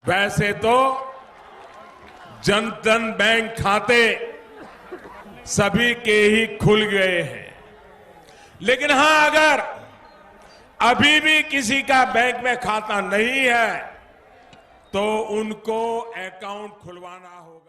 वैसे तो जनधन बैंक खाते सभी के ही खुल गए हैं, लेकिन हां, अगर अभी भी किसी का बैंक में खाता नहीं है तो उनको अकाउंट खुलवाना होगा।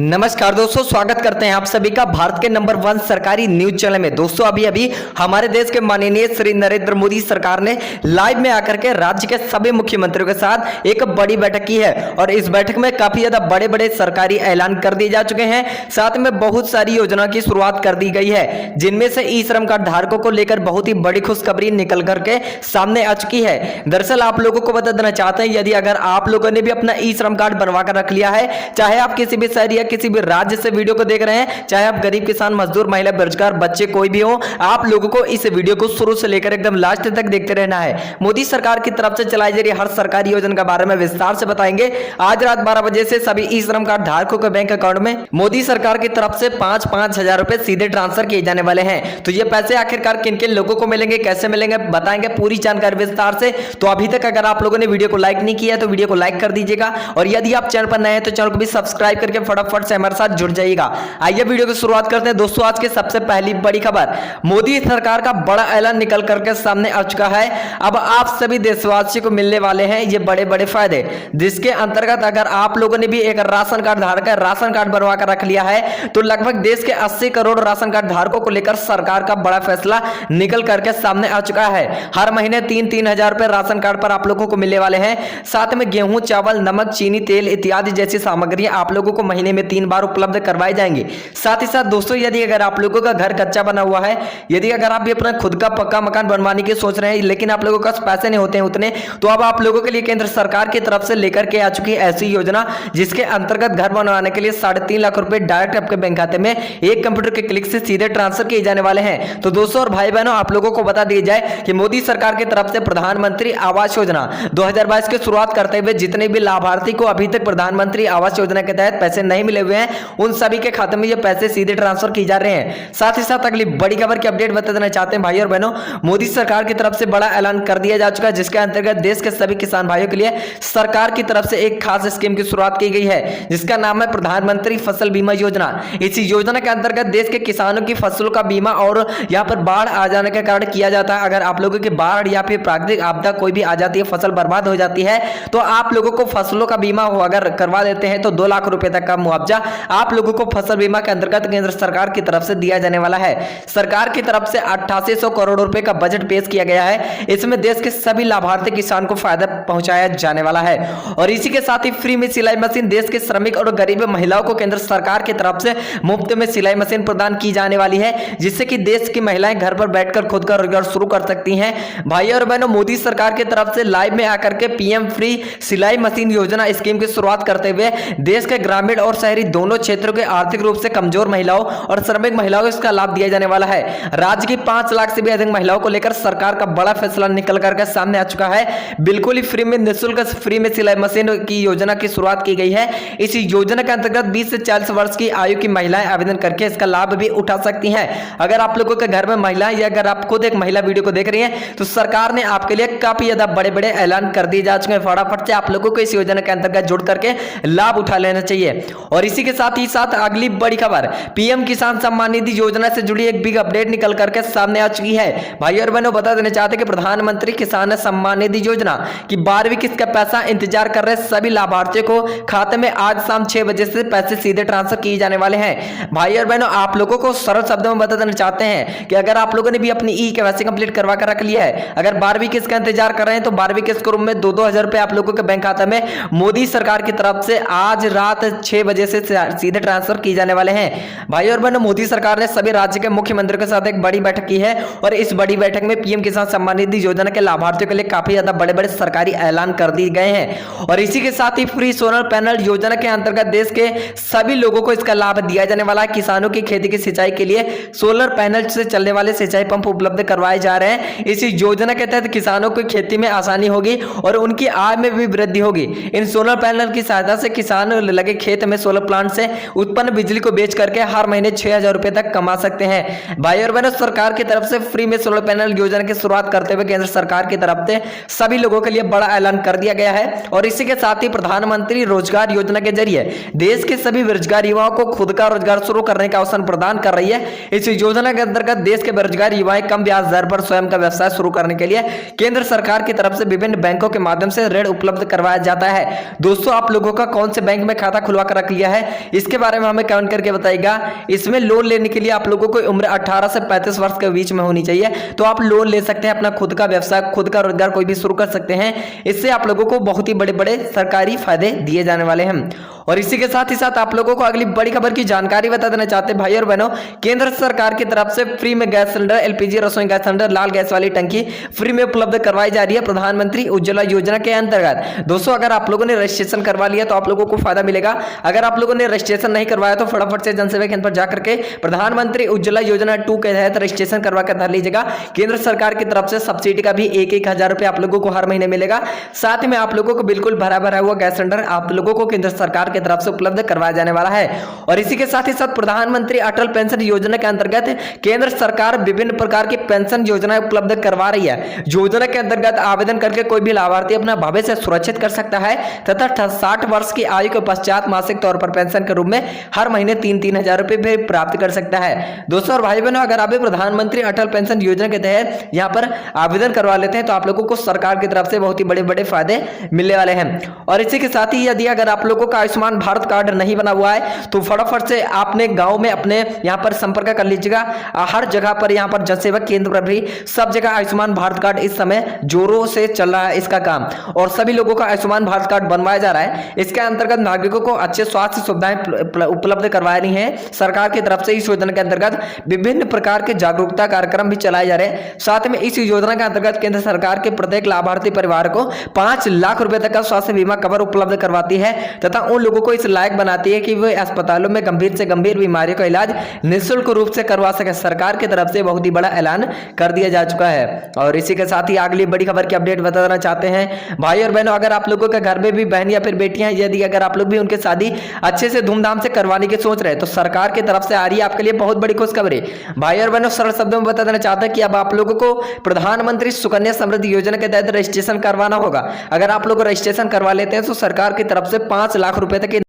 नमस्कार दोस्तों, स्वागत करते हैं आप सभी का भारत के नंबर 1 सरकारी न्यूज चैनल में। दोस्तों अभी हमारे देश के माननीय श्री नरेंद्र मोदी सरकार ने लाइव में आकर के राज्य के सभी मुख्यमंत्रियों के साथ एक बड़ी बैठक की है और इस बैठक में काफी ज्यादा बड़े बड़े सरकारी ऐलान कर दिए जा चुके हैं। साथ में बहुत सारी योजना की शुरुआत कर दी गई है, जिनमें से ई श्रम कार्ड धारकों को लेकर बहुत ही बड़ी खुशखबरी निकल करके सामने आ चुकी है। दरअसल आप लोगों को बता देना चाहते हैं, यदि अगर आप लोगों ने भी अपना ई श्रम कार्ड बनवा कर रख लिया है, चाहे आप किसी भी शहर किसी भी राज्य से वीडियो को देख रहे हैं, चाहे आप गरीब किसान मजदूर महिला बेरोजगार बच्चे कोई भी हो, आप लोगों को इस वीडियो को शुरू से लेकर एकदम लास्ट तक देखते रहना है। मोदी सरकार की तरफ से चलाई जा रही हर सरकारी योजना के बारे में विस्तार से बताएंगे। आज रात 12 बजे से सभी ई श्रम कार्ड धारकों के बैंक अकाउंट में मोदी सरकार की तरफ से 5-5 हजार रुपए सीधे ट्रांसफर किए जाने वाले हैं। तो ये पैसे आखिरकार किन किन लोगों को मिलेंगे, कैसे मिलेंगे, बताएंगे पूरी जानकारी विस्तार से। तो अभी तक अगर आप लोगों ने वीडियो को लाइक नहीं किया तो वीडियो को लाइक कर दीजिएगा, और यदि आप चैनल पर नए हैं तो चैनल को भी सब्सक्राइब करके फटाफट से हमारे साथ जुड़ जाइएगा। आइए वीडियो की शुरुआत करते हैं। दोस्तों आज की सबसे पहली बड़ी खबर, मोदी सरकार का बड़ा ऐलान निकल करके सामने आ चुका है। अब आप सभी देशवासियों को मिलने वाले हैं ये बड़े बड़े फायदे, जिसके अंतर्गत अगर आप लोगों ने भी एक राशन कार्ड धारक है, राशन कार्ड बनवा कर रख लिया है, तो लगभग देश के 80 करोड़ राशन कार्ड धारकों को लेकर सरकार का बड़ा फैसला निकल करके सामने आ चुका है। हर महीने 3-3 हजार रुपए राशन कार्ड पर आप लोगों को मिलने वाले हैं। साथ में गेहूं, चावल, नमक, चीनी, तेल इत्यादि जैसी सामग्रियां आप लोगों को महीने में 3 बार उपलब्ध करवाई जाएंगी। साथ ही साथ दोस्तों, यदि अगर आप लोगों का घर कच्चा बना हुआ है, यदि अगर आप भी अपना खुद का पक्का मकान बनवाने की सोच रहे हैं, लेकिन आप लोगों के पास पैसे नहीं होते हैं उतने, तो अब आप लोगों के लिए केंद्र सरकार की तरफ से लेकर के आ चुकी है ऐसी योजना, जिसके अंतर्गत घर बनवाने के लिए 3.5 लाख रुपए डायरेक्ट आपके बैंक खाते में एक कंप्यूटर के क्लिक से सीधे ट्रांसफर किए जाने वाले हैं। तो दोस्तों और भाई बहनों, आप लोगों को बता दिया जाए कि मोदी सरकार की तरफ से प्रधानमंत्री आवास योजना 2022 की शुरुआत करते हुए जितने भी लाभार्थी को अभी तक प्रधानमंत्री आवास योजना के तहत पैसे नहीं मिले हुए हैं, उन सभी के खाते में ये पैसे सीधे ट्रांसफर की जा रहे हैं। साथ ही साथ अगली बड़ी खबर की अपडेट बता देना चाहते हैं भाई और बहनों, मोदी सरकार की तरफ से बड़ा ऐलान कर दिया जा चुका है, जिसके अंतर्गत देश के सभी किसान भाइयों के लिए सरकार की तरफ से एक खास स्कीम की शुरुआत की गई है, जिसका नाम है प्रधानमंत्री फसल बीमा योजना। इस योजना के अंतर्गत देश के किसानों की फसलों का बीमा और यहाँ पर बाढ़ आ जाने के कारण किया जाता है। अगर आप लोगों की बाढ़ या फिर प्राकृतिक आपदा कोई भी आ जाती है, फसल बर्बाद हो जाती है, तो आप लोगों को फसलों का बीमा अगर करवा देते हैं तो 2 लाख रुपए तक का मुआवजा आप लोगों को फसल बीमा के अंतर्गत केंद्र सरकार की तरफ से दिया जाने वाला है। सरकार की तरफ से 8800 करोड़ रुपए का बजट पेश किया गया है। इसमें देश के सभी लाभार्थी किसान को फायदा पहुंचाया जाने वाला है, और इसी के साथ ही फ्री में सिलाई मशीन देश के श्रमिक और गरीब महिलाओं को केंद्र सरकार की तरफ से मुफ्त में सिलाई मशीन प्रदान की जाने वाली है, जिससे कि देश की महिलाएं घर पर बैठकर खुद का रोजगार शुरू कर सकती हैं। भाई और बहनों, मोदी सरकार की तरफ से लाइव में आकर के पीएम फ्री सिलाई मशीन योजना स्कीम की शुरुआत करते हुए देश के ग्रामीण और शहरी दोनों क्षेत्रों के आर्थिक रूप से कमजोर महिलाओं और श्रमिक महिलाओं को इसका लाभ दिया जाने वाला है। राज्य की 5 लाख से भी अधिक महिलाओं को लेकर सरकार का बड़ा फैसला निकल करके सामने आ चुका है। बिल्कुल ही फ्री में, निःशुल्क फ्री में सिलाई मशीन की योजना की शुरुआत की गई है। इस योजना के अंतर्गत 20 से 40 वर्ष की आयु की महिलाएं आवेदन करके इसका लाभ भी उठा सकती हैं। अगर आप लोगों के घर में महिलाएं या अगर आप खुद एक महिला वीडियो को देख रही हैं, तो सरकार ने आपके लिए काफी ज्यादा बड़े बड़े ऐलान कर दिए जा चुके हैं। फटाफट से आप लोगों को इस योजना के अंतर्गत जुड़ करके लाभ उठा लेना चाहिए। और इसी के साथ ही साथ अगली बड़ी खबर, पीएम किसान सम्मान निधि योजना से जुड़ी एक बिग अपडेट निकल करके सामने आ चुकी है। भाई और बहनों, बता देना चाहते हैं कि प्रधानमंत्री किसान सम्मान निधि योजना की 12वीं किस्त का पैसा इंतजार कर रहे सभी लाभार्थियों को खाते में आज शाम 6 बजे से पैसे सीधे ट्रांसफर किए जाने वाले हैं। भाई और बहनों, आप लोगों को सरल शब्दों में बता देना चाहते हैं कि अगर आप लोगों ने भी अपनी ई-केवाईसी कंप्लीट करवा कर रख लिया है, अगर 12वीं किस्त का इंतजार कर रहे हैं, तो 12वीं किस्त के रूप में 2-2 हजार रुपए आप लोगों के बैंक खाते में मोदी सरकार की तरफ से आज रात 6 बजे से सीधे ट्रांसफर किए जाने वाले हैं। भाई और बहनों, मोदी सरकार ने सभी राज्य के मुख्यमंत्रियों के साथ एक बड़ी बैठक की है, और इस बड़ी बैठक में पीएम किसान सम्मान निधि योजना के लाभार्थियों के लिए काफी ज्यादा बड़े बड़े सरकारी ऐलान कर दिए गए हैं। और इसी के साथ ही फ्री सोलर पैनल योजना के अंतर्गत देश के सभी लोगों को इसका लाभ दिया जाने वाला है। किसानों की खेती की सिंचाई के लिए सोलर पैनल से चलने वाले सिंचाई पंप उपलब्ध करवाए जा रहे हैं। इस योजना के तहत किसानों को खेती में आसानी होगी और उनकी आय में भी वृद्धि होगी। होगी। इन सोलर पैनल की सहायता से किसान लगे खेत में सोलर प्लांट से उत्पन्न बिजली को बेच करके हर महीने 6,000 रुपए तक कमा सकते हैं। भाई और बहनों, सरकार की तरफ से फ्री में सोलर पैनल योजना की शुरुआत करते हुए केंद्र सरकार की तरफ से सभी लोगों के लिए बड़ा ऐलान कर दिया गया है। और इसी के साथ ही प्रधानमंत्री रोजगार योजना के जरिए देश के सभी बेरोजगार युवाओं को खुद का रोजगार शुरू करने का अवसर प्रदान कर रही है। इस योजना के अंतर्गत देश के बेरोजगार युवाएं कम ब्याज दर पर स्वयं का व्यवसाय शुरू करने के लिए केंद्र सरकार की तरफ से विभिन्न बैंकों के माध्यम से ऋण उपलब्ध करवाया जाता है। दोस्तों, आप लोगों का कौन से बैंक में खाता खुलवा कर रख लिया है, इसके बारे में हमें कमेंट करके बताइएगा। इसमें लोन लेने के लिए आप लोगों को उम्र 18 से 35 वर्ष के बीच में होनी चाहिए, तो आप लोन ले सकते हैं, अपना खुद का व्यवसाय, खुद का रोजगार कोई भी शुरू कर सकते हैं। इससे आप लोगों को बहुत ही बड़े बड़े सरकारी फायदे दिए जाने वाले हैं। और इसी के साथ ही साथ आप लोगों को अगली बड़ी खबर की जानकारी बता देना चाहते हैं भाई और बहनों, केंद्र सरकार की तरफ से फ्री में गैस सिलेंडर, एलपीजी रसोई गैस सिलेंडर, लाल गैस वाली टंकी फ्री में उपलब्ध करवाई जा रही है प्रधानमंत्री उज्ज्वला योजना के अंतर्गत। दोस्तों, अगर आप लोगों ने रजिस्ट्रेशन करवा लिया तो आप लोगों को फायदा मिलेगा। अगर आप लोगों ने रजिस्ट्रेशन नहीं करवाया तो फटाफट से जनसेवा केंद्र पर जाकर के प्रधानमंत्री उज्ज्वला योजना 2 के तहत रजिस्ट्रेशन करवा कर धर लीजिएगा। केंद्र सरकार की तरफ से सब्सिडी का भी 1,000 रुपए आप लोगों को हर महीने मिलेगा। साथ में आप लोगों को बिल्कुल भरा भरा हुआ गैस सिलेंडर आप लोगों को केंद्र सरकार की तरफ से उपलब्ध करवाया जाने वाला है। और इसी के साथ ही साथ प्रधानमंत्री अटल पेंशन योजना के अंतर्गत केंद्र सरकार विभिन्न प्रकार की पेंशन योजनाएं उपलब्ध करवा रही है। योजना के अंतर्गत आवेदन करके कोई भी लाभार्थी अपना भविष्य सुरक्षित कर सकता है तथा 60 वर्ष की आयु के पश्चात मासिक तौर पर पेंशन के रूप में हर महीने 3,000 रुपए भी प्राप्त कर सकता है। दोस्तों और भाई बहनों, अगर आप प्रधानमंत्री अटल पेंशन योजना के तहत यहाँ पर आवेदन करवा लेते हैं तो आप लोगों को सरकार की तरफ से बहुत ही बड़े बड़े फायदे मिलने वाले हैं। और इसी के साथ ही यदि अगर आप लोगों का आयुष्मान भारत कार्ड नहीं बना हुआ है तो फटाफट से आपने गांव में अपने यहां पर संपर्क कर लीजिएगा। हर जगह पर यहां पर जनसेवा केंद्र पर भी सब जगह आयुष्मान भारत कार्ड इस समय जोरों से चल रहा है इसका काम, और सभी लोगों का आयुष्मान भारत कार्ड बनवाया जा रहा है। इसके अंतर्गत नागरिकों को अच्छे स्वास्थ्य सुविधाएं उपलब्ध करवानी है सरकार की तरफ से। इस योजना के अंतर्गत विभिन्न प्रकार के जागरूकता कार्यक्रम भी चलाए जा रहे हैं। साथ में इस योजना के अंतर्गत केंद्र सरकार के प्रत्येक लाभार्थी परिवार को 5 लाख रुपए तक का स्वास्थ्य बीमा कवर उपलब्ध करवाती है तथा उन लोगों को इस लायक बनाती है कि वे अस्पतालों में गंभीर से गंभीर बीमारियों का इलाज निःशुल्क रूप से करवा सके। सरकार की तरफ से बहुत ही बड़ा ऐलान कर दिया जा चुका है। और इसी के साथ ही अगली बड़ी खबर की अपडेट बताना चाहते हैं भाई और बहनों, अगर आप लोगों के घर में भी बहन या फिर बेटियां, यदि अगर आप लोग भी उनके शादी अच्छे से धूमधाम से करवाने की सोच रहे हैं तो सरकार की तरफ से आ रही है आपके लिए बहुत बड़ी खुशखबरी। भाई और बहनों, सरल शब्दों में बता देना चाहते हैं कि अब आप लोगों को प्रधानमंत्री सुकन्या समृद्धि योजना के तहत रजिस्ट्रेशन करवाना होगा। अगर आप लोग रजिस्ट्रेशन करवा लेते हैं तो सरकार की तरफ से 5 लाख रुपए तक